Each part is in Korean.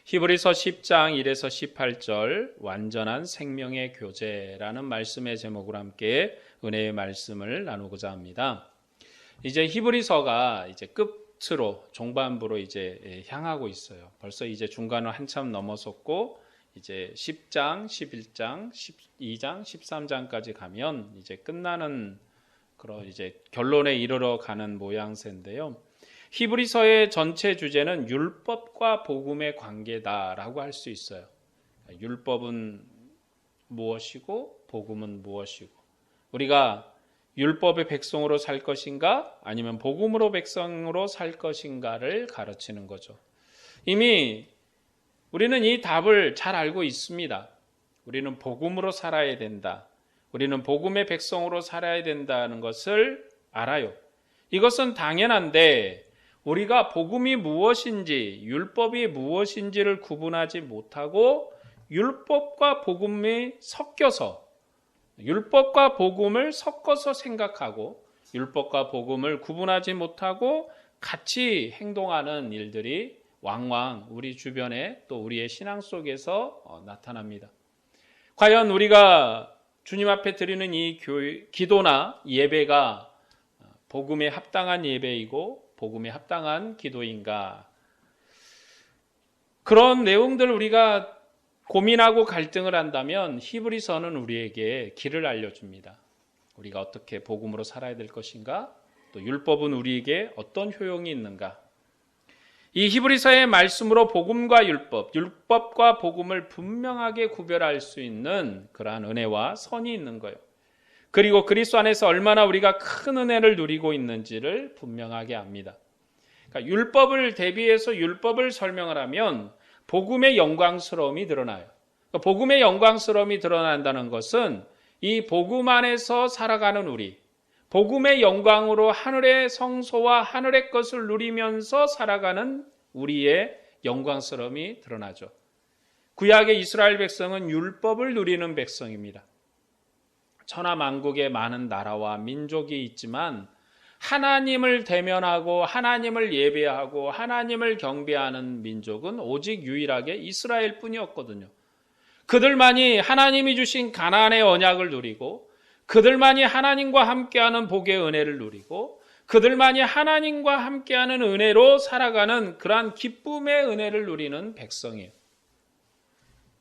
히브리서 10장 1에서 18절 완전한 생명의 교제라는 말씀의 제목으로 함께 은혜의 말씀을 나누고자 합니다. 이제 히브리서가 이제 끝으로 종반부로 이제 향하고 있어요. 벌써 이제 중간을 한참 넘어섰고 이제 10장, 11장, 12장, 13장까지 가면 이제 끝나는 그런 이제 결론에 이르러 가는 모양새인데요. 히브리서의 전체 주제는 율법과 복음의 관계다라고 할 수 있어요. 율법은 무엇이고 복음은 무엇이고, 우리가 율법의 백성으로 살 것인가 아니면 복음으로 백성으로 살 것인가를 가르치는 거죠. 이미 우리는 이 답을 잘 알고 있습니다. 우리는 복음으로 살아야 된다. 우리는 복음의 백성으로 살아야 된다는 것을 알아요. 이것은 당연한데 우리가 복음이 무엇인지 율법이 무엇인지를 구분하지 못하고 율법과 복음이 섞여서 율법과 복음을 섞어서 생각하고 율법과 복음을 구분하지 못하고 같이 행동하는 일들이 왕왕 우리 주변에 또 우리의 신앙 속에서 나타납니다. 과연 우리가 주님 앞에 드리는 이 기도나 예배가 복음에 합당한 예배이고 복음에 합당한 기도인가? 그런 내용들 우리가 고민하고 갈등을 한다면 히브리서는 우리에게 길을 알려줍니다. 우리가 어떻게 복음으로 살아야 될 것인가? 또 율법은 우리에게 어떤 효용이 있는가? 이 히브리서의 말씀으로 복음과 율법, 율법과 복음을 분명하게 구별할 수 있는 그러한 은혜와 선이 있는 거예요. 그리고 그리스도 안에서 얼마나 우리가 큰 은혜를 누리고 있는지를 분명하게 압니다. 그러니까 율법을 대비해서 율법을 설명을 하면 복음의 영광스러움이 드러나요. 그러니까 복음의 영광스러움이 드러난다는 것은 이 복음 안에서 살아가는 우리, 복음의 영광으로 하늘의 성소와 하늘의 것을 누리면서 살아가는 우리의 영광스러움이 드러나죠. 구약의 이스라엘 백성은 율법을 누리는 백성입니다. 천하만국에 많은 나라와 민족이 있지만 하나님을 대면하고 하나님을 예배하고 하나님을 경배하는 민족은 오직 유일하게 이스라엘 뿐이었거든요. 그들만이 하나님이 주신 가나안의 언약을 누리고 그들만이 하나님과 함께하는 복의 은혜를 누리고 그들만이 하나님과 함께하는 은혜로 살아가는 그러한 기쁨의 은혜를 누리는 백성이에요.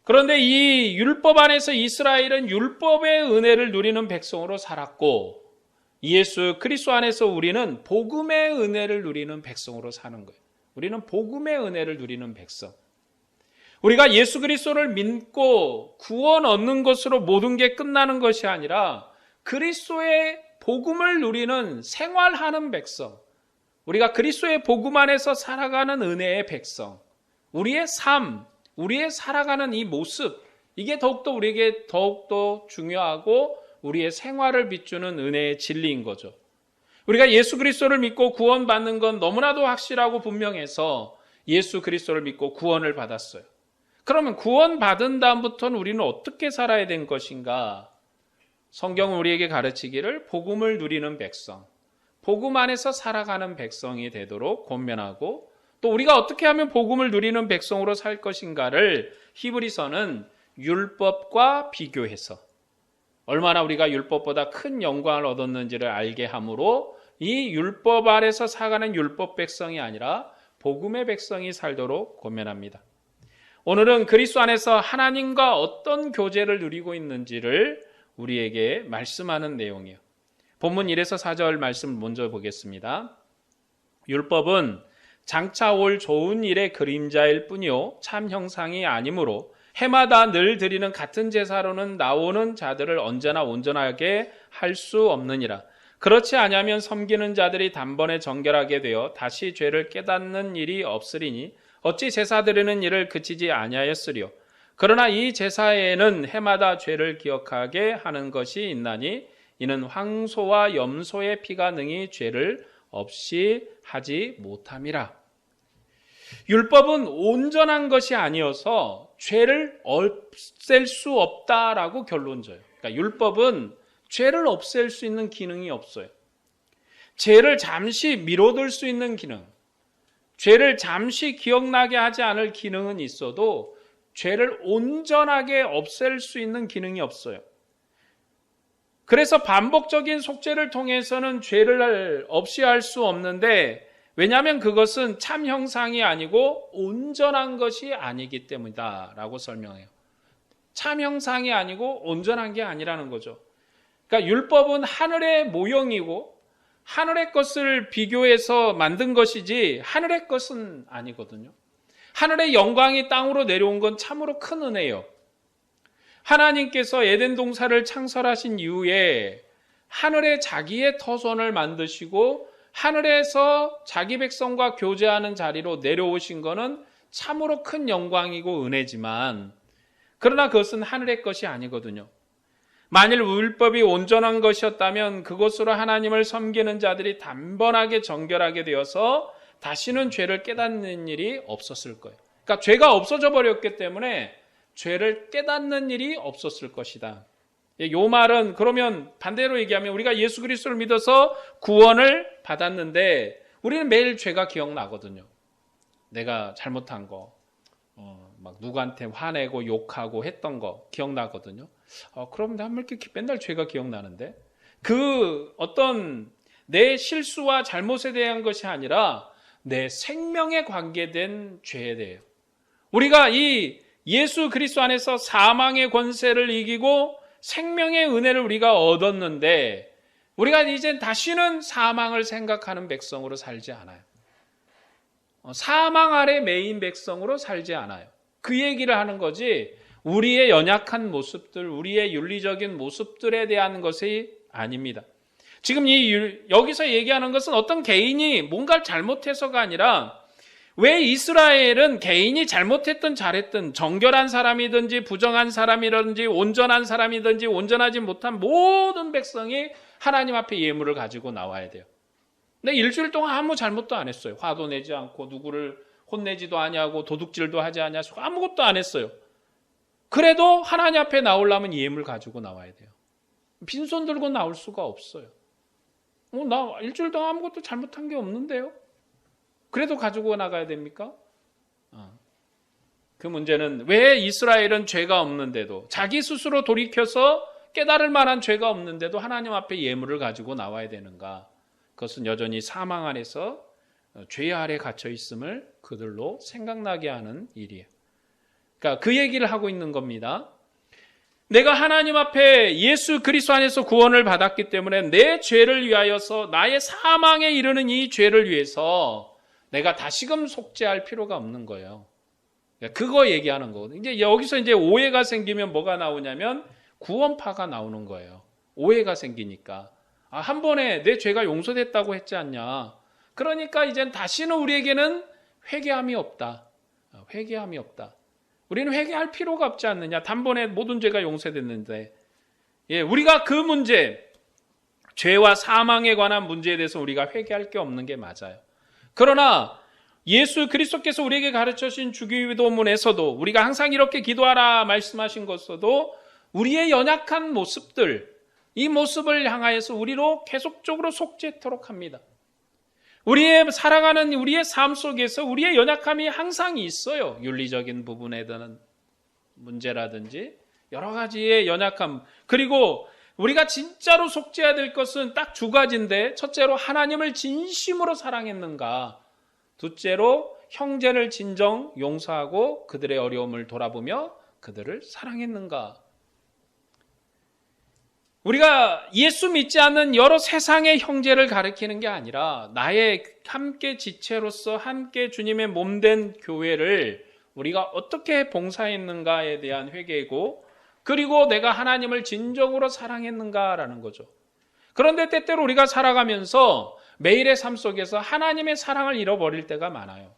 그런데 이 율법 안에서 이스라엘은 율법의 은혜를 누리는 백성으로 살았고 예수 그리스도 안에서 우리는 복음의 은혜를 누리는 백성으로 사는 거예요. 우리는 복음의 은혜를 누리는 백성. 우리가 예수 그리스도를 믿고 구원 얻는 것으로 모든 게 끝나는 것이 아니라 그리스도의 복음을 누리는 생활하는 백성. 우리가 그리스도의 복음 안에서 살아가는 은혜의 백성. 우리의 삶, 우리의 살아가는 이 모습, 이게 더욱더 우리에게 더욱더 중요하고 우리의 생활을 비추는 은혜의 진리인 거죠. 우리가 예수 그리스도를 믿고 구원받는 건 너무나도 확실하고 분명해서 예수 그리스도를 믿고 구원을 받았어요. 그러면 구원받은 다음부터는 우리는 어떻게 살아야 된 것인가? 성경은 우리에게 가르치기를 복음을 누리는 백성, 복음 안에서 살아가는 백성이 되도록 권면하고 또 우리가 어떻게 하면 복음을 누리는 백성으로 살 것인가를 히브리서는 율법과 비교해서 얼마나 우리가 율법보다 큰 영광을 얻었는지를 알게 하므로 이 율법 아래서 살아가는 율법 백성이 아니라 복음의 백성이 살도록 권면합니다. 오늘은 그리스도 안에서 하나님과 어떤 교제를 누리고 있는지를 우리에게 말씀하는 내용이에요. 본문 1에서 4절 말씀 먼저 보겠습니다. 율법은 장차 올 좋은 일의 그림자일 뿐이요 참 형상이 아니므로 해마다 늘 드리는 같은 제사로는 나오는 자들을 언제나 온전하게 할 수 없느니라. 그렇지 아니하면 섬기는 자들이 단번에 정결하게 되어 다시 죄를 깨닫는 일이 없으리니 어찌 제사 드리는 일을 그치지 아니하였으리요. 그러나 이 제사에는 해마다 죄를 기억하게 하는 것이 있나니 이는 황소와 염소의 피가 능히 죄를 없이 하지 못함이라. 율법은 온전한 것이 아니어서 죄를 없앨 수 없다라고 결론져요. 그러니까 율법은 죄를 없앨 수 있는 기능이 없어요. 죄를 잠시 미뤄둘 수 있는 기능, 죄를 잠시 기억나게 하지 않을 기능은 있어도 죄를 온전하게 없앨 수 있는 기능이 없어요. 그래서 반복적인 속죄를 통해서는 죄를 없이 할 수 없는데, 왜냐하면 그것은 참 형상이 아니고 온전한 것이 아니기 때문이다 라고 설명해요. 참 형상이 아니고 온전한 게 아니라는 거죠. 그러니까 율법은 하늘의 모형이고 하늘의 것을 비교해서 만든 것이지 하늘의 것은 아니거든요. 하늘의 영광이 땅으로 내려온 건 참으로 큰 은혜예요. 하나님께서 에덴 동산을 창설하신 이후에 하늘에 자기의 터전을 만드시고 하늘에서 자기 백성과 교제하는 자리로 내려오신 것은 참으로 큰 영광이고 은혜지만, 그러나 그것은 하늘의 것이 아니거든요. 만일 율법이 온전한 것이었다면 그것으로 하나님을 섬기는 자들이 단번하게 정결하게 되어서 다시는 죄를 깨닫는 일이 없었을 거예요. 그러니까 죄가 없어져 버렸기 때문에 죄를 깨닫는 일이 없었을 것이다. 이 말은 그러면 반대로 얘기하면 우리가 예수 그리스도를 믿어서 구원을 받았는데 우리는 매일 죄가 기억나거든요. 내가 잘못한 거, 막 누구한테 화내고 욕하고 했던 거 기억나거든요. 그럼 난 왜 이렇게 맨날 죄가 기억나는데? 그 어떤 내 실수와 잘못에 대한 것이 아니라 내 생명에 관계된 죄에 대해요. 우리가 이 예수 그리스도 안에서 사망의 권세를 이기고 생명의 은혜를 우리가 얻었는데 우리가 이젠 다시는 사망을 생각하는 백성으로 살지 않아요. 사망 아래 매인 백성으로 살지 않아요. 그 얘기를 하는 거지 우리의 연약한 모습들, 우리의 윤리적인 모습들에 대한 것이 아닙니다. 지금 여기서 얘기하는 것은 어떤 개인이 뭔가를 잘못해서가 아니라 왜 이스라엘은 개인이 잘못했든 잘했든 정결한 사람이든지 부정한 사람이든지 온전한 사람이든지 온전하지 못한 모든 백성이 하나님 앞에 예물을 가지고 나와야 돼요. 근데 일주일 동안 아무 잘못도 안 했어요. 화도 내지 않고 누구를 혼내지도 아니하고 도둑질도 하지 않냐고 아무것도 안 했어요. 그래도 하나님 앞에 나오려면 예물 가지고 나와야 돼요. 빈손 들고 나올 수가 없어요. 나 일주일 동안 아무것도 잘못한 게 없는데요. 그래도 가지고 나가야 됩니까? 그 문제는 왜 이스라엘은 죄가 없는데도 자기 스스로 돌이켜서 깨달을 만한 죄가 없는데도 하나님 앞에 예물을 가지고 나와야 되는가? 그것은 여전히 사망 안에서 죄 아래 갇혀 있음을 그들로 생각나게 하는 일이에요. 그러니까 그 얘기를 하고 있는 겁니다. 내가 하나님 앞에 예수 그리스도 안에서 구원을 받았기 때문에 내 죄를 위하여서 나의 사망에 이르는 이 죄를 위해서 내가 다시금 속죄할 필요가 없는 거예요. 그거 얘기하는 거거든요. 이제 여기서 이제 오해가 생기면 뭐가 나오냐면 구원파가 나오는 거예요. 오해가 생기니까. 한 번에 내 죄가 용서됐다고 했지 않냐. 그러니까 이젠 다시는 우리에게는 회개함이 없다. 회개함이 없다. 우리는 회개할 필요가 없지 않느냐. 단번에 모든 죄가 용서됐는데. 우리가 그 문제, 죄와 사망에 관한 문제에 대해서 우리가 회개할 게 없는 게 맞아요. 그러나 예수 그리스도께서 우리에게 가르쳐주신 주기도문에서도 우리가 항상 이렇게 기도하라 말씀하신 것에서도 우리의 연약한 모습들, 이 모습을 향하여서 우리로 계속적으로 속죄토록 합니다. 우리의 살아가는 우리의 삶 속에서 우리의 연약함이 항상 있어요. 윤리적인 부분에 대한 문제라든지 여러 가지의 연약함. 그리고 우리가 진짜로 속죄해야 될 것은 딱 두 가지인데, 첫째로 하나님을 진심으로 사랑했는가, 둘째로 형제를 진정 용서하고 그들의 어려움을 돌아보며 그들을 사랑했는가. 우리가 예수 믿지 않는 여러 세상의 형제를 가리키는 게 아니라 나의 함께 지체로서 함께 주님의 몸된 교회를 우리가 어떻게 봉사했는가에 대한 회개이고, 그리고 내가 하나님을 진정으로 사랑했는가라는 거죠. 그런데 때때로 우리가 살아가면서 매일의 삶 속에서 하나님의 사랑을 잃어버릴 때가 많아요.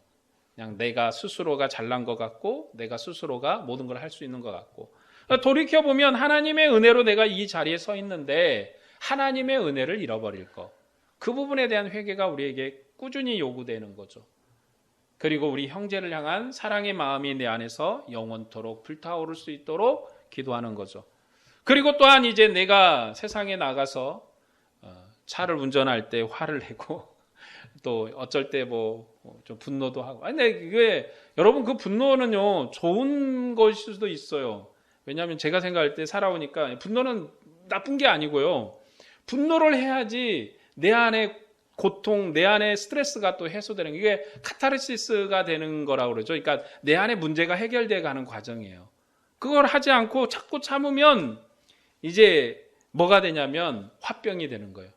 그냥 내가 스스로가 잘난 것 같고 내가 스스로가 모든 걸 할 수 있는 것 같고, 돌이켜보면 하나님의 은혜로 내가 이 자리에 서 있는데 하나님의 은혜를 잃어버릴 것, 그 부분에 대한 회개가 우리에게 꾸준히 요구되는 거죠. 그리고 우리 형제를 향한 사랑의 마음이 내 안에서 영원토록 불타오를 수 있도록 기도하는 거죠. 그리고 또한 이제 내가 세상에 나가서 차를 운전할 때 화를 내고 또 어쩔 때 좀 분노도 하고. 아니, 근데 그게 여러분 그 분노는요 좋은 것일 수도 있어요. 왜냐하면 제가 생각할 때 살아오니까 분노는 나쁜 게 아니고요. 분노를 해야지 내 안에 고통, 내 안에 스트레스가 또 해소되는 이게 카타르시스가 되는 거라고 그러죠. 그러니까 내 안에 문제가 해결돼 가는 과정이에요. 그걸 하지 않고 자꾸 참으면 이제 뭐가 되냐면 화병이 되는 거예요.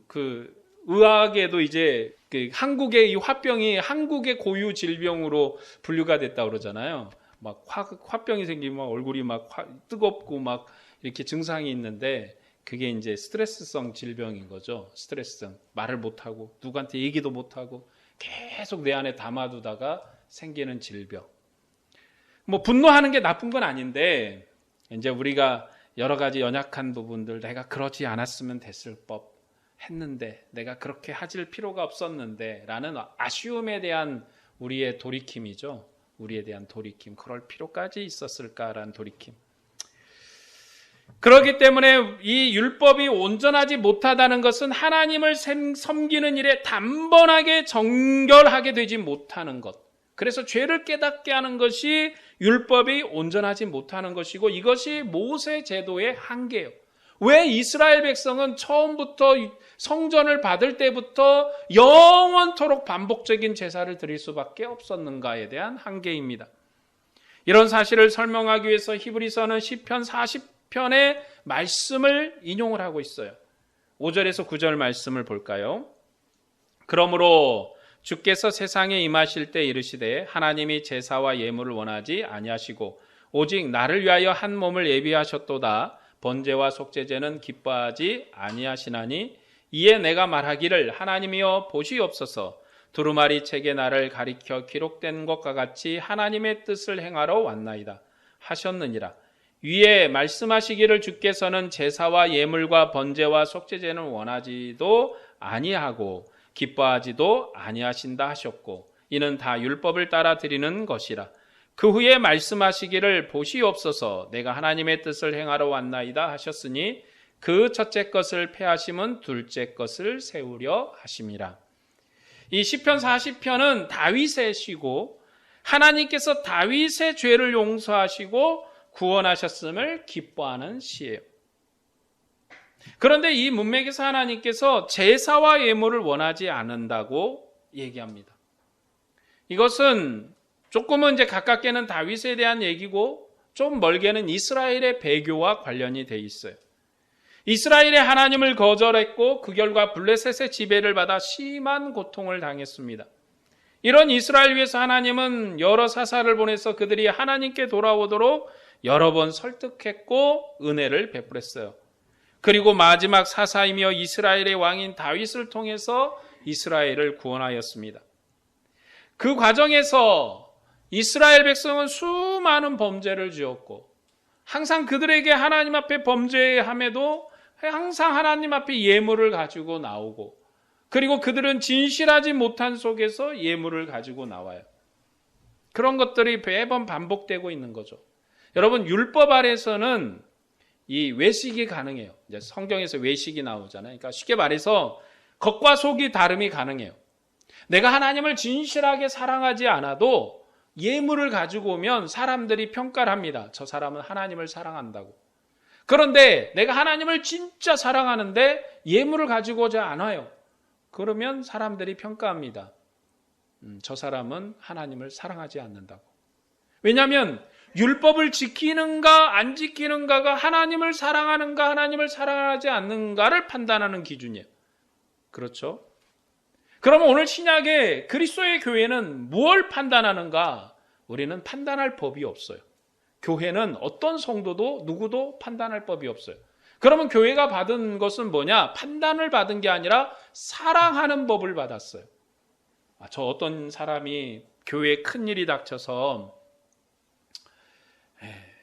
그 의학에도 이제 그 한국의 이 화병이 한국의 고유 질병으로 분류가 됐다고 그러잖아요. 막 화병이 생기면 막 얼굴이 막 뜨겁고 막 이렇게 증상이 있는데 그게 이제 스트레스성 질병인 거죠. 스트레스성. 말을 못하고 누구한테 얘기도 못하고 계속 내 안에 담아두다가 생기는 질병. 뭐 분노하는 게 나쁜 건 아닌데 이제 우리가 여러 가지 연약한 부분들 내가 그러지 않았으면 됐을 법 했는데 내가 그렇게 하질 필요가 없었는데 라는 아쉬움에 대한 우리의 돌이킴이죠. 우리에 대한 돌이킴. 그럴 필요까지 있었을까라는 돌이킴. 그렇기 때문에 이 율법이 온전하지 못하다는 것은 하나님을 섬기는 일에 단번하게 정결하게 되지 못하는 것. 그래서 죄를 깨닫게 하는 것이 율법이 온전하지 못하는 것이고 이것이 모세 제도의 한계예요. 왜 이스라엘 백성은 처음부터 성전을 받을 때부터 영원토록 반복적인 제사를 드릴 수밖에 없었는가에 대한 한계입니다. 이런 사실을 설명하기 위해서 히브리서는 시편 40편의 말씀을 인용을 하고 있어요. 5절에서 9절 말씀을 볼까요? 그러므로 주께서 세상에 임하실 때 이르시되 하나님이 제사와 예물을 원하지 아니하시고 오직 나를 위하여 한 몸을 예비하셨도다. 번제와 속죄제는 기뻐하지 아니하시나니 이에 내가 말하기를 하나님이여 보시옵소서. 두루마리 책에 나를 가리켜 기록된 것과 같이 하나님의 뜻을 행하러 왔나이다 하셨느니라. 위에 말씀하시기를 주께서는 제사와 예물과 번제와 속죄제는 원하지도 아니하고 기뻐하지도 아니하신다 하셨고 이는 다 율법을 따라 드리는 것이라. 그 후에 말씀하시기를 보시옵소서. 내가 하나님의 뜻을 행하러 왔나이다 하셨으니 그 첫째 것을 폐하심은 둘째 것을 세우려 하심이라. 이 시편 40편은 다윗의 시고 하나님께서 다윗의 죄를 용서하시고 구원하셨음을 기뻐하는 시예요. 그런데 이 문맥에서 하나님께서 제사와 예물을 원하지 않는다고 얘기합니다. 이것은 조금은 이제 가깝게는 다윗에 대한 얘기고 좀 멀게는 이스라엘의 배교와 관련이 돼 있어요. 이스라엘의 하나님을 거절했고 그 결과 블레셋의 지배를 받아 심한 고통을 당했습니다. 이런 이스라엘 위해서 하나님은 여러 사사를 보내서 그들이 하나님께 돌아오도록 여러 번 설득했고 은혜를 베풀었어요. 그리고 마지막 사사이며 이스라엘의 왕인 다윗을 통해서 이스라엘을 구원하였습니다. 그 과정에서 이스라엘 백성은 수많은 범죄를 지었고 항상 그들에게 하나님 앞에 범죄함에도 항상 하나님 앞에 예물을 가지고 나오고 그리고 그들은 진실하지 못한 속에서 예물을 가지고 나와요. 그런 것들이 매번 반복되고 있는 거죠. 여러분 율법 아래서는 이 외식이 가능해요. 이제 성경에서 외식이 나오잖아요. 그러니까 쉽게 말해서 겉과 속이 다름이 가능해요. 내가 하나님을 진실하게 사랑하지 않아도 예물을 가지고 오면 사람들이 평가를 합니다. 저 사람은 하나님을 사랑한다고. 그런데 내가 하나님을 진짜 사랑하는데 예물을 가지고 오지 않아요. 그러면 사람들이 평가합니다. 저 사람은 하나님을 사랑하지 않는다고. 왜냐하면 율법을 지키는가 안 지키는가가 하나님을 사랑하는가 하나님을 사랑하지 않는가를 판단하는 기준이에요. 그렇죠? 그러면 오늘 신약의 그리스도의 교회는 무엇을 판단하는가? 우리는 판단할 법이 없어요. 교회는 어떤 성도도 누구도 판단할 법이 없어요. 그러면 교회가 받은 것은 뭐냐? 판단을 받은 게 아니라 사랑하는 법을 받았어요. 저 어떤 사람이 교회에 큰일이 닥쳐서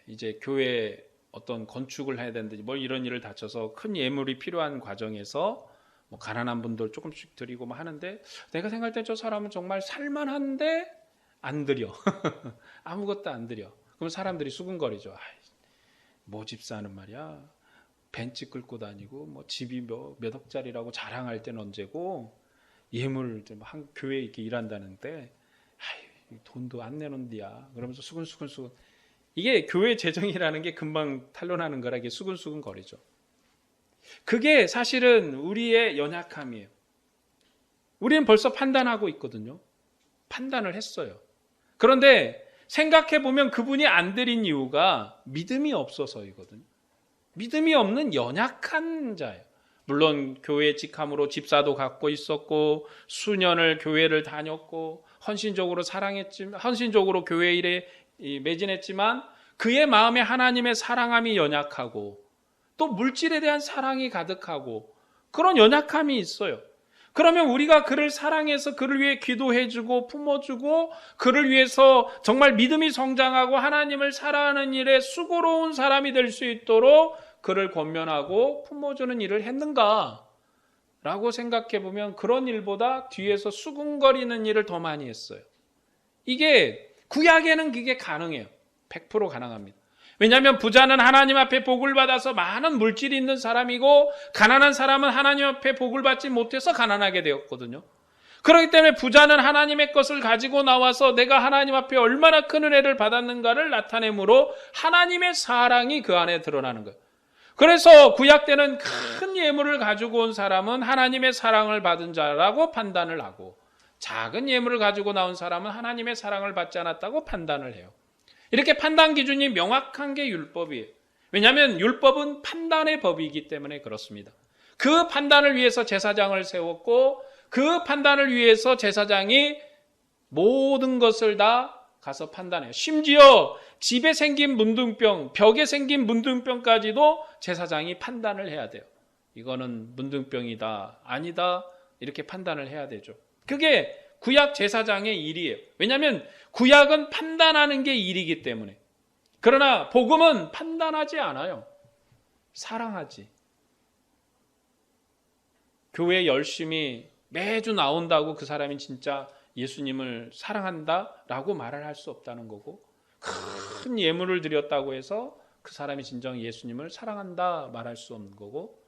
이제 교회 어떤 건축을 해야 되는데 뭐 이런 일을 닥쳐서 큰 예물이 필요한 과정에서 뭐 가난한 분들 조금씩 드리고 뭐 하는데 내가 생각할 때 저 사람은 정말 살만한데 안 드려. 아무것도 안 드려. 그럼 사람들이 수근거리죠. 뭐 집사는 말이야. 벤츠 끌고 다니고 뭐 집이 몇 억짜리라고 자랑할 때는 언제고 예물 한 교회 이렇게 일한다는데 돈도 안 내놓는디야. 그러면서 수근수근 이게 교회 재정이라는 게 금방 탄로나는 거라 이게 수근수근 거리죠. 그게 사실은 우리의 연약함이에요. 우리는 벌써 판단하고 있거든요. 판단을 했어요. 그런데 생각해 보면 그분이 안 드린 이유가 믿음이 없어서이거든요. 믿음이 없는 연약한 자예요. 물론 교회 직함으로 집사도 갖고 있었고 수년을 교회를 다녔고 헌신적으로 사랑했지만 헌신적으로 교회 일에 매진했지만 그의 마음에 하나님의 사랑함이 연약하고 또 물질에 대한 사랑이 가득하고 그런 연약함이 있어요. 그러면 우리가 그를 사랑해서 그를 위해 기도해주고 품어주고 그를 위해서 정말 믿음이 성장하고 하나님을 사랑하는 일에 수고로운 사람이 될 수 있도록 그를 권면하고 품어주는 일을 했는가? 라고 생각해 보면 그런 일보다 뒤에서 수군거리는 일을 더 많이 했어요. 이게 구약에는 그게 가능해요. 100% 가능합니다. 왜냐하면 부자는 하나님 앞에 복을 받아서 많은 물질이 있는 사람이고 가난한 사람은 하나님 앞에 복을 받지 못해서 가난하게 되었거든요. 그렇기 때문에 부자는 하나님의 것을 가지고 나와서 내가 하나님 앞에 얼마나 큰 은혜를 받았는가를 나타내므로 하나님의 사랑이 그 안에 드러나는 거예요. 그래서 구약 때는 큰 예물을 가지고 온 사람은 하나님의 사랑을 받은 자라고 판단을 하고 작은 예물을 가지고 나온 사람은 하나님의 사랑을 받지 않았다고 판단을 해요. 이렇게 판단 기준이 명확한 게 율법이에요. 왜냐하면 율법은 판단의 법이기 때문에 그렇습니다. 그 판단을 위해서 제사장을 세웠고 그 판단을 위해서 제사장이 모든 것을 다 가서 판단해요. 심지어 집에 생긴 문둥병, 벽에 생긴 문둥병까지도 제사장이 판단을 해야 돼요. 이거는 문둥병이다, 아니다 이렇게 판단을 해야 되죠. 그게 구약 제사장의 일이에요. 왜냐하면 구약은 판단하는 게 일이기 때문에. 그러나 복음은 판단하지 않아요. 사랑하지. 교회에 열심히 매주 나온다고 그 사람이 진짜 예수님을 사랑한다라고 말을 할 수 없다는 거고 큰 예물을 드렸다고 해서 그 사람이 진정 예수님을 사랑한다 말할 수 없는 거고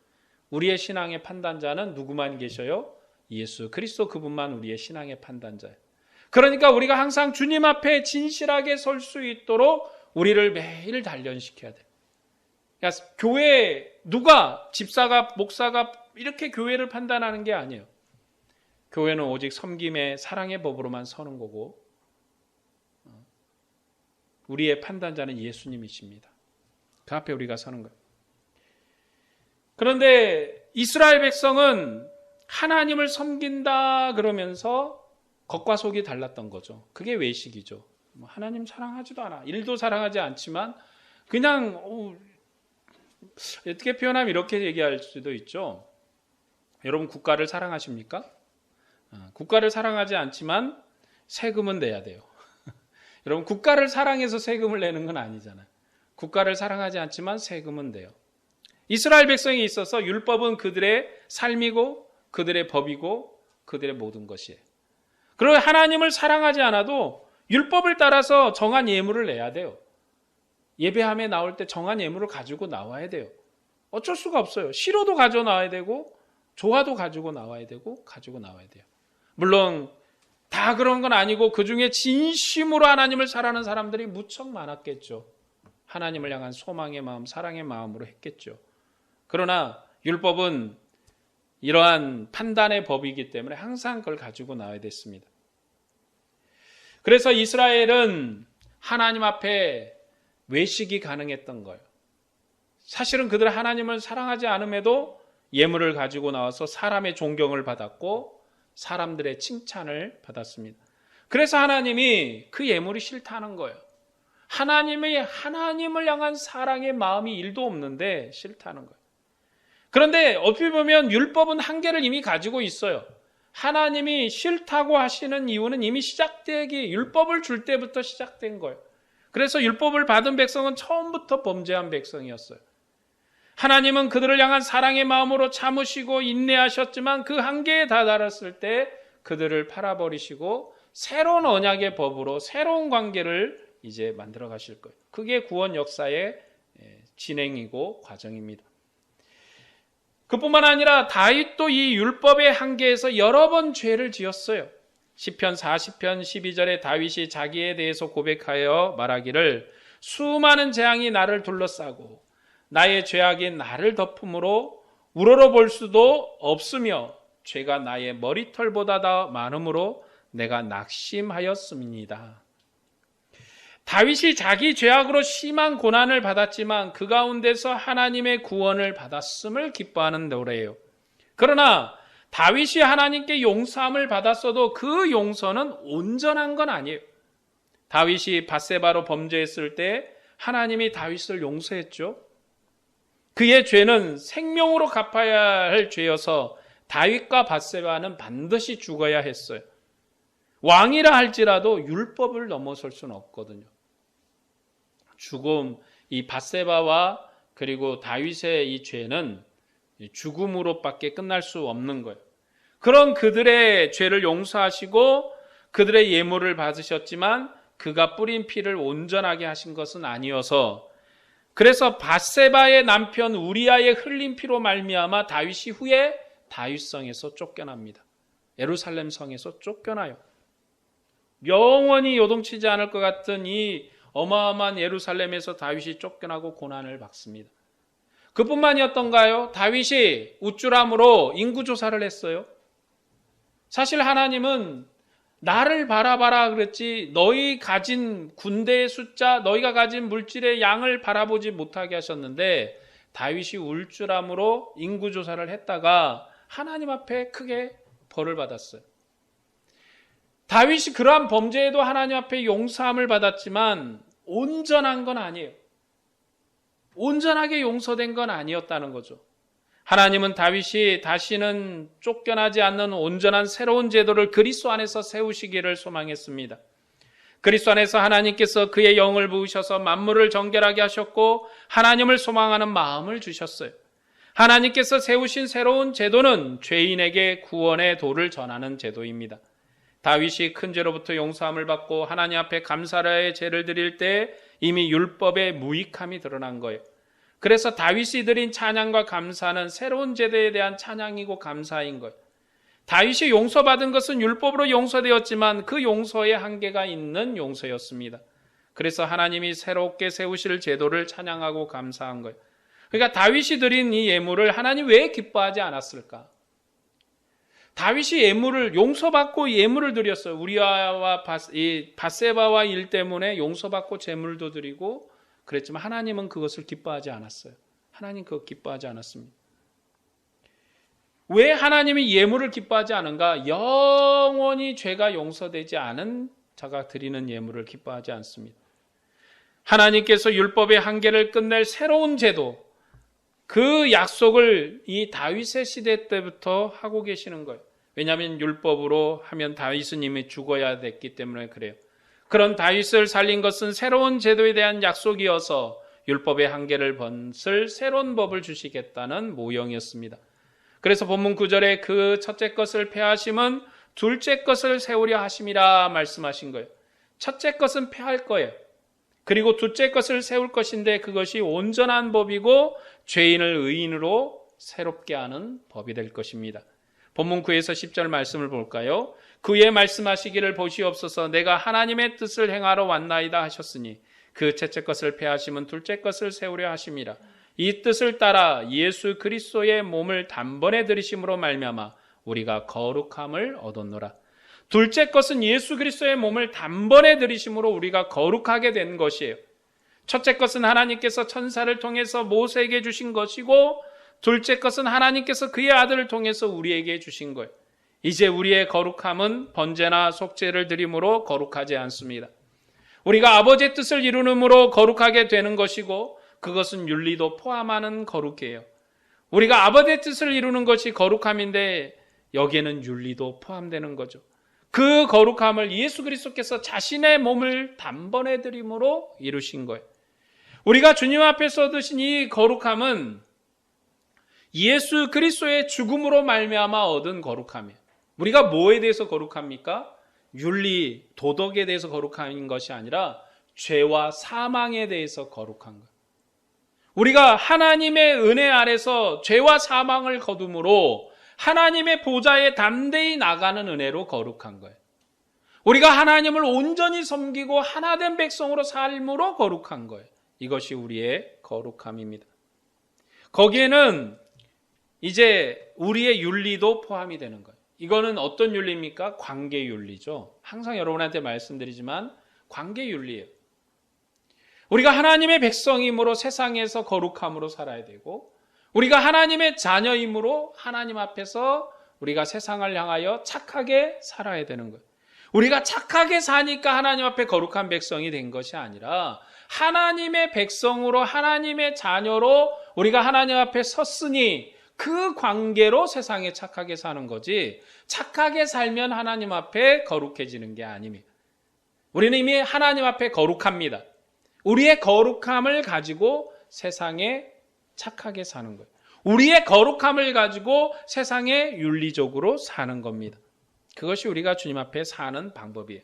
우리의 신앙의 판단자는 누구만 계셔요? 예수 그리스도 그분만 우리의 신앙의 판단자예요. 그러니까 우리가 항상 주님 앞에 진실하게 설 수 있도록 우리를 매일 단련시켜야 돼요. 그러니까 교회 누가 집사가 목사가 이렇게 교회를 판단하는 게 아니에요. 교회는 오직 섬김의 사랑의 법으로만 서는 거고 우리의 판단자는 예수님이십니다. 그 앞에 우리가 서는 거예요. 그런데 이스라엘 백성은 하나님을 섬긴다 그러면서 겉과 속이 달랐던 거죠. 그게 외식이죠. 하나님 사랑하지도 않아. 일도 사랑하지 않지만 그냥 어떻게 표현하면 이렇게 얘기할 수도 있죠. 여러분 국가를 사랑하십니까? 국가를 사랑하지 않지만 세금은 내야 돼요. 여러분 국가를 사랑해서 세금을 내는 건 아니잖아요. 국가를 사랑하지 않지만 세금은 돼요. 이스라엘 백성에 있어서 율법은 그들의 삶이고 그들의 법이고 그들의 모든 것이에요. 그리고 하나님을 사랑하지 않아도 율법을 따라서 정한 예물을 내야 돼요. 예배함에 나올 때 정한 예물을 가지고 나와야 돼요. 어쩔 수가 없어요. 싫어도 가져 나와야 되고 좋아도 가지고 나와야 되고 가지고 나와야 돼요. 물론 다 그런 건 아니고 그중에 진심으로 하나님을 사랑하는 사람들이 무척 많았겠죠. 하나님을 향한 소망의 마음, 사랑의 마음으로 했겠죠. 그러나 율법은 이러한 판단의 법이기 때문에 항상 그걸 가지고 나와야 됐습니다. 그래서 이스라엘은 하나님 앞에 외식이 가능했던 거예요. 사실은 그들은 하나님을 사랑하지 않음에도 예물을 가지고 나와서 사람의 존경을 받았고 사람들의 칭찬을 받았습니다. 그래서 하나님이 그 예물이 싫다는 거예요. 하나님을 향한 사랑의 마음이 1도 없는데 싫다는 거예요. 그런데 어떻게 보면 율법은 한계를 이미 가지고 있어요. 하나님이 싫다고 하시는 이유는 이미 율법을 줄 때부터 시작된 거예요. 그래서 율법을 받은 백성은 처음부터 범죄한 백성이었어요. 하나님은 그들을 향한 사랑의 마음으로 참으시고 인내하셨지만 그 한계에 다다랐을 때 그들을 팔아버리시고 새로운 언약의 법으로 새로운 관계를 이제 만들어 가실 거예요. 그게 구원 역사의 진행이고 과정입니다. 그뿐만 아니라 다윗도 이 율법의 한계에서 여러 번 죄를 지었어요. 시편 40편 12절에 다윗이 자기에 대해서 고백하여 말하기를 수많은 재앙이 나를 둘러싸고 나의 죄악이 나를 덮음으로 우러러볼 수도 없으며 죄가 나의 머리털보다 더 많음으로 내가 낙심하였습니다. 다윗이 자기 죄악으로 심한 고난을 받았지만 그 가운데서 하나님의 구원을 받았음을 기뻐하는 노래예요. 그러나 다윗이 하나님께 용서함을 받았어도 그 용서는 온전한 건 아니에요. 다윗이 밧세바로 범죄했을 때 하나님이 다윗을 용서했죠. 그의 죄는 생명으로 갚아야 할 죄여서 다윗과 밧세바는 반드시 죽어야 했어요. 왕이라 할지라도 율법을 넘어설 수는 없거든요. 죽음, 이 밧세바와 그리고 다윗의 이 죄는 죽음으로밖에 끝날 수 없는 거예요. 그런 그들의 죄를 용서하시고 그들의 예물을 받으셨지만 그가 뿌린 피를 온전하게 하신 것은 아니어서 그래서 밧세바의 남편 우리아의 흘린 피로 말미암아 다윗이 후에 다윗성에서 쫓겨납니다. 예루살렘 성에서 쫓겨나요. 영원히 요동치지 않을 것 같은 이 어마어마한 예루살렘에서 다윗이 쫓겨나고 고난을 받습니다. 그뿐만이었던가요? 다윗이 우쭐함으로 인구조사를 했어요. 사실 하나님은 나를 바라봐라 그랬지 너희 가진 군대의 숫자, 너희가 가진 물질의 양을 바라보지 못하게 하셨는데 다윗이 울줄함으로 인구조사를 했다가 하나님 앞에 크게 벌을 받았어요. 다윗이 그러한 범죄에도 하나님 앞에 용서함을 받았지만 온전한 건 아니에요. 온전하게 용서된 건 아니었다는 거죠. 하나님은 다윗이 다시는 쫓겨나지 않는 온전한 새로운 제도를 그리스도 안에서 세우시기를 소망했습니다. 그리스도 안에서 하나님께서 그의 영을 부으셔서 만물을 정결하게 하셨고 하나님을 소망하는 마음을 주셨어요. 하나님께서 세우신 새로운 제도는 죄인에게 구원의 도를 전하는 제도입니다. 다윗이 큰 죄로부터 용서함을 받고 하나님 앞에 감사의 제를 드릴 때 이미 율법의 무익함이 드러난 거예요. 그래서 다윗이 드린 찬양과 감사는 새로운 제도에 대한 찬양이고 감사인 거예요. 다윗이 용서받은 것은 율법으로 용서되었지만 그 용서에 한계가 있는 용서였습니다. 그래서 하나님이 새롭게 세우실 제도를 찬양하고 감사한 거예요. 그러니까 다윗이 드린 이 예물을 하나님 왜 기뻐하지 않았을까? 다윗이 예물을 용서받고 예물을 드렸어요. 우리아와 밧세바와 일 때문에 용서받고 제물도 드리고 그랬지만 하나님은 그것을 기뻐하지 않았어요. 하나님 그거 기뻐하지 않았습니다. 왜 하나님이 예물을 기뻐하지 않은가? 영원히 죄가 용서되지 않은 자가 드리는 예물을 기뻐하지 않습니다. 하나님께서 율법의 한계를 끝낼 새로운 제도, 그 약속을 이 다윗의 시대 때부터 하고 계시는 거예요. 왜냐하면 율법으로 하면 다윗은 이미 죽어야 됐기 때문에 그래요. 그런 다윗을 살린 것은 새로운 제도에 대한 약속이어서 율법의 한계를 벗을 새로운 법을 주시겠다는 모형이었습니다. 그래서 본문 9절에 그 첫째 것을 폐하심은 둘째 것을 세우려 하심이라 말씀하신 거예요. 첫째 것은 폐할 거예요. 그리고 둘째 것을 세울 것인데 그것이 온전한 법이고 죄인을 의인으로 새롭게 하는 법이 될 것입니다. 본문 9에서 10절 말씀을 볼까요? 그의 말씀하시기를 보시옵소서 내가 하나님의 뜻을 행하러 왔나이다 하셨으니 그 첫째 것을 폐하심은 둘째 것을 세우려 하심이라. 이 뜻을 따라 예수 그리스도의 몸을 단번에 들이심으로 말미암아 우리가 거룩함을 얻었노라. 둘째 것은 예수 그리스도의 몸을 단번에 들이심으로 우리가 거룩하게 된 것이에요. 첫째 것은 하나님께서 천사를 통해서 모세에게 주신 것이고 둘째 것은 하나님께서 그의 아들을 통해서 우리에게 주신 거예요. 이제 우리의 거룩함은 번제나 속죄를 드림으로 거룩하지 않습니다. 우리가 아버지의 뜻을 이루므로 거룩하게 되는 것이고 그것은 윤리도 포함하는 거룩이에요. 우리가 아버지의 뜻을 이루는 것이 거룩함인데 여기에는 윤리도 포함되는 거죠. 그 거룩함을 예수 그리스도께서 자신의 몸을 단번에 드림으로 이루신 거예요. 우리가 주님 앞에서 얻으신 이 거룩함은 예수 그리스도의 죽음으로 말미암아 얻은 거룩함이에요. 우리가 뭐에 대해서 거룩합니까? 윤리, 도덕에 대해서 거룩한 것이 아니라 죄와 사망에 대해서 거룩한 거예요. 우리가 하나님의 은혜 아래서 죄와 사망을 거둠으로 하나님의 보좌에 담대히 나가는 은혜로 거룩한 거예요. 우리가 하나님을 온전히 섬기고 하나된 백성으로 삶으로 거룩한 거예요. 이것이 우리의 거룩함입니다. 거기에는 이제 우리의 윤리도 포함이 되는 거예요. 이거는 어떤 윤리입니까? 관계 윤리죠. 항상 여러분한테 말씀드리지만 관계 윤리예요. 우리가 하나님의 백성이므로 세상에서 거룩함으로 살아야 되고, 우리가 하나님의 자녀이므로 하나님 앞에서 우리가 세상을 향하여 착하게 살아야 되는 거예요. 우리가 착하게 사니까 하나님 앞에 거룩한 백성이 된 것이 아니라 하나님의 백성으로 하나님의 자녀로 우리가 하나님 앞에 섰으니 그 관계로 세상에 착하게 사는 거지, 착하게 살면 하나님 앞에 거룩해지는 게 아닙니다. 우리는 이미 하나님 앞에 거룩합니다. 우리의 거룩함을 가지고 세상에 착하게 사는 거예요. 우리의 거룩함을 가지고 세상에 윤리적으로 사는 겁니다. 그것이 우리가 주님 앞에 사는 방법이에요.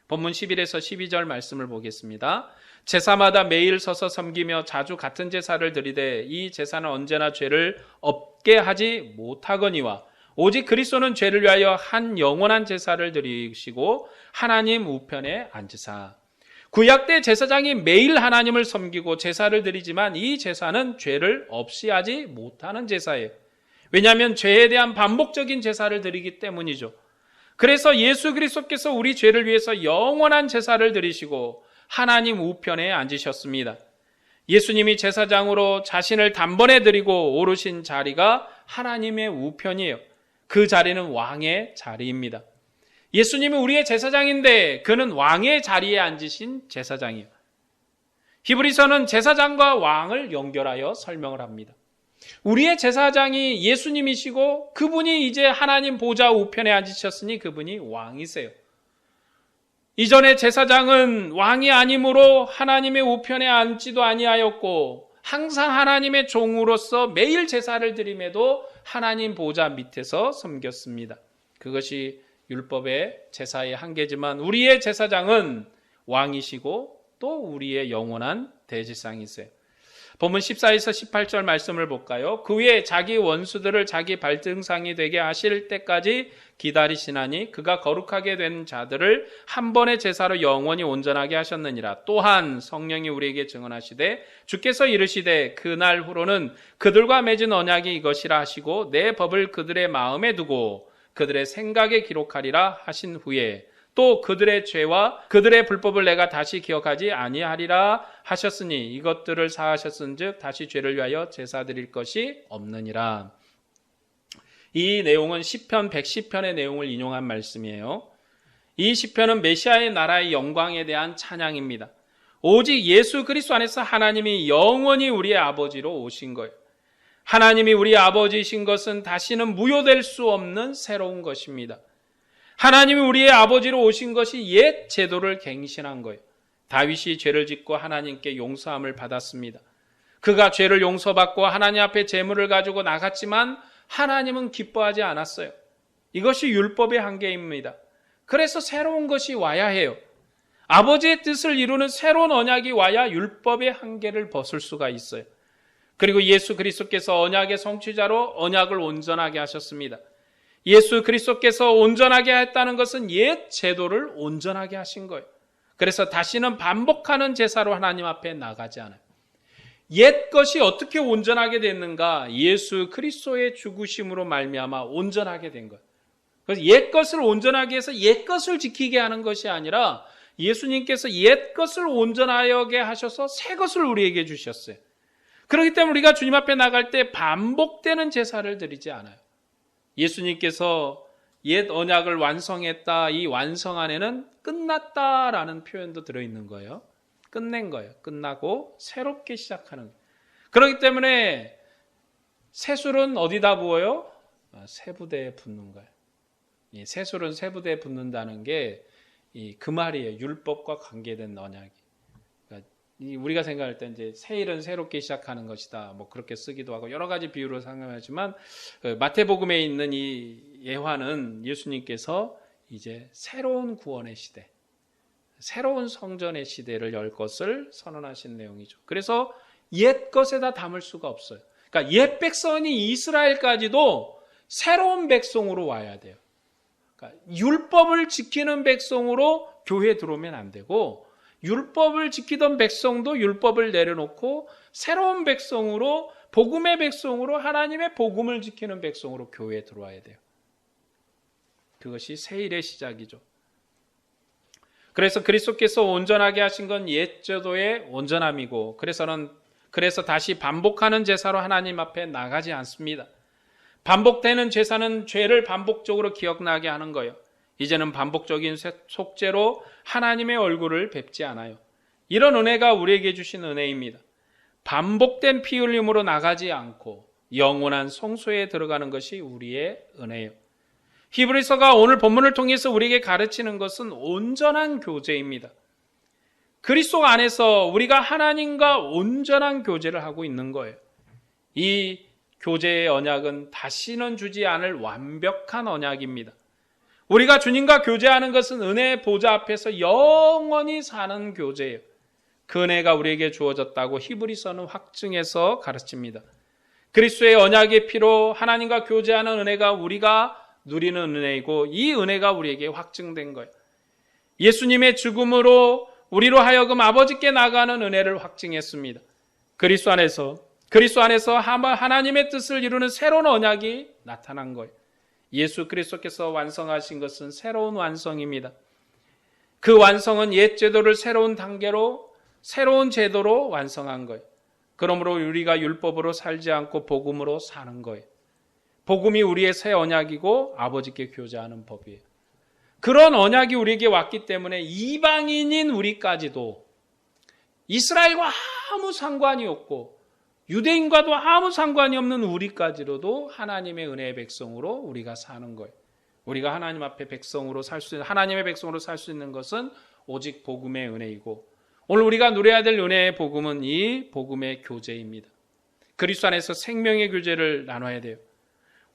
본문 11에서 12절 말씀을 보겠습니다. 제사마다 매일 서서 섬기며 자주 같은 제사를 드리되 이 제사는 언제나 죄를 없게 하지 못하거니와 오직 그리스도는 죄를 위하여 한 영원한 제사를 드리시고 하나님 우편에 앉으사. 구약 때 제사장이 매일 하나님을 섬기고 제사를 드리지만 이 제사는 죄를 없이 하지 못하는 제사예요. 왜냐하면 죄에 대한 반복적인 제사를 드리기 때문이죠. 그래서 예수 그리스도께서 우리 죄를 위해서 영원한 제사를 드리시고 하나님 우편에 앉으셨습니다. 예수님이 제사장으로 자신을 단번에 드리고 오르신 자리가 하나님의 우편이에요. 그 자리는 왕의 자리입니다. 예수님은 우리의 제사장인데 그는 왕의 자리에 앉으신 제사장이에요. 히브리서는 제사장과 왕을 연결하여 설명을 합니다. 우리의 제사장이 예수님이시고 그분이 이제 하나님 보좌 우편에 앉으셨으니 그분이 왕이세요. 이전에 제사장은 왕이 아니므로 하나님의 우편에 앉지도 아니하였고 항상 하나님의 종으로서 매일 제사를 드림에도 하나님 보좌 밑에서 섬겼습니다. 그것이 율법의 제사의 한계지만 우리의 제사장은 왕이시고 또 우리의 영원한 대제사장이세요. 본문 14에서 18절 말씀을 볼까요? 그 후에 자기 원수들을 자기 발등상이 되게 하실 때까지 기다리시나니 그가 거룩하게 된 자들을 한 번의 제사로 영원히 온전하게 하셨느니라. 또한 성령이 우리에게 증언하시되 주께서 이르시되 그날 후로는 그들과 맺은 언약이 이것이라 하시고 내 법을 그들의 마음에 두고 그들의 생각에 기록하리라 하신 후에 또 그들의 죄와 그들의 불법을 내가 다시 기억하지 아니하리라 하셨으니 이것들을 사하셨은즉 다시 죄를 위하여 제사 드릴 것이 없느니라. 이 내용은 시편 110편의 내용을 인용한 말씀이에요. 이 시편은 메시아의 나라의 영광에 대한 찬양입니다. 오직 예수 그리스도 안에서 하나님이 영원히 우리의 아버지로 오신 거예요. 하나님이 우리 아버지이신 것은 다시는 무효될 수 없는 새로운 것입니다. 하나님이 우리의 아버지로 오신 것이 옛 제도를 갱신한 거예요. 다윗이 죄를 짓고 하나님께 용서함을 받았습니다. 그가 죄를 용서받고 하나님 앞에 제물을 가지고 나갔지만 하나님은 기뻐하지 않았어요. 이것이 율법의 한계입니다. 그래서 새로운 것이 와야 해요. 아버지의 뜻을 이루는 새로운 언약이 와야 율법의 한계를 벗을 수가 있어요. 그리고 예수 그리스도께서 언약의 성취자로 언약을 온전하게 하셨습니다. 예수 그리스도께서 온전하게 했다는 것은 옛 제도를 온전하게 하신 거예요. 그래서 다시는 반복하는 제사로 하나님 앞에 나가지 않아요. 옛 것이 어떻게 온전하게 됐는가? 예수 그리스도의 죽으심으로 말미암아 온전하게 된 거예요. 그래서 옛 것을 온전하게 해서 옛 것을 지키게 하는 것이 아니라 예수님께서 옛 것을 온전하게 하셔서 새 것을 우리에게 주셨어요. 그렇기 때문에 우리가 주님 앞에 나갈 때 반복되는 제사를 드리지 않아요. 예수님께서 옛 언약을 완성했다. 이 완성 안에는 끝났다라는 표현도 들어있는 거예요. 끝낸 거예요. 끝나고 새롭게 시작하는 거예요. 그렇기 때문에 새술은 어디다 부어요? 세부대에 붓는 거예요. 이 새술은 세부대에 붓는다는 게 그 말이에요. 율법과 관계된 언약이. 그러니까 우리가 생각할 때 이제 새일은 새롭게 시작하는 것이다. 뭐 그렇게 쓰기도 하고 여러 가지 비유로 상상하지만 마태복음에 있는 이 예화는 예수님께서 이제 새로운 구원의 시대, 새로운 성전의 시대를 열 것을 선언하신 내용이죠. 그래서 옛 것에다 담을 수가 없어요. 그러니까 옛 백성이 이스라엘까지도 새로운 백성으로 와야 돼요. 그러니까 율법을 지키는 백성으로 교회에 들어오면 안 되고, 율법을 지키던 백성도 율법을 내려놓고 새로운 백성으로, 복음의 백성으로, 하나님의 복음을 지키는 백성으로 교회에 들어와야 돼요. 그것이 새 일의 시작이죠. 그래서 그리스도께서 온전하게 하신 건 옛 제도의 온전함이고, 그래서 다시 반복하는 제사로 하나님 앞에 나가지 않습니다. 반복되는 제사는 죄를 반복적으로 기억나게 하는 거예요. 이제는 반복적인 속죄로 하나님의 얼굴을 뵙지 않아요. 이런 은혜가 우리에게 주신 은혜입니다. 반복된 피 흘림으로 나가지 않고 영원한 성소에 들어가는 것이 우리의 은혜예요. 히브리서가 오늘 본문을 통해서 우리에게 가르치는 것은 온전한 교제입니다. 그리스도 안에서 우리가 하나님과 온전한 교제를 하고 있는 거예요. 이 교제의 언약은 다시는 주지 않을 완벽한 언약입니다. 우리가 주님과 교제하는 것은 은혜의 보좌 앞에서 영원히 사는 교제예요. 그 은혜가 우리에게 주어졌다고 히브리서는 확증해서 가르칩니다. 그리스도의 언약의 피로 하나님과 교제하는 은혜가 우리가 누리는 은혜이고, 이 은혜가 우리에게 확증된 거예요. 예수님의 죽음으로 우리로 하여금 아버지께 나가는 은혜를 확증했습니다. 그리스도 안에서 하나님의 뜻을 이루는 새로운 언약이 나타난 거예요. 예수 그리스도께서 완성하신 것은 새로운 완성입니다. 그 완성은 옛 제도를 새로운 단계로, 새로운 제도로 완성한 거예요. 그러므로 우리가 율법으로 살지 않고 복음으로 사는 거예요. 복음이 우리의 새 언약이고 아버지께 교제하는 법이에요. 그런 언약이 우리에게 왔기 때문에 이방인인 우리까지도, 이스라엘과 아무 상관이 없고 유대인과도 아무 상관이 없는 우리까지로도 하나님의 은혜의 백성으로 우리가 사는 거예요. 우리가 하나님 앞에 백성으로 살 수 있는, 하나님의 백성으로 살 수 있는 것은 오직 복음의 은혜이고, 오늘 우리가 누려야 될 은혜의 복음은 이 복음의 교제입니다. 그리스도 안에서 생명의 교제를 나눠야 돼요.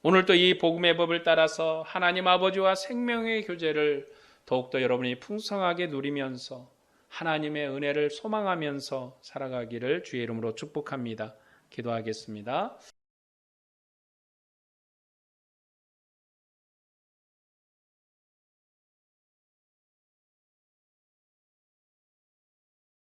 오늘도 이 복음의 법을 따라서 하나님 아버지와 생명의 교제를 더욱더 여러분이 풍성하게 누리면서 하나님의 은혜를 소망하면서 살아가기를 주의 이름으로 축복합니다. 기도하겠습니다.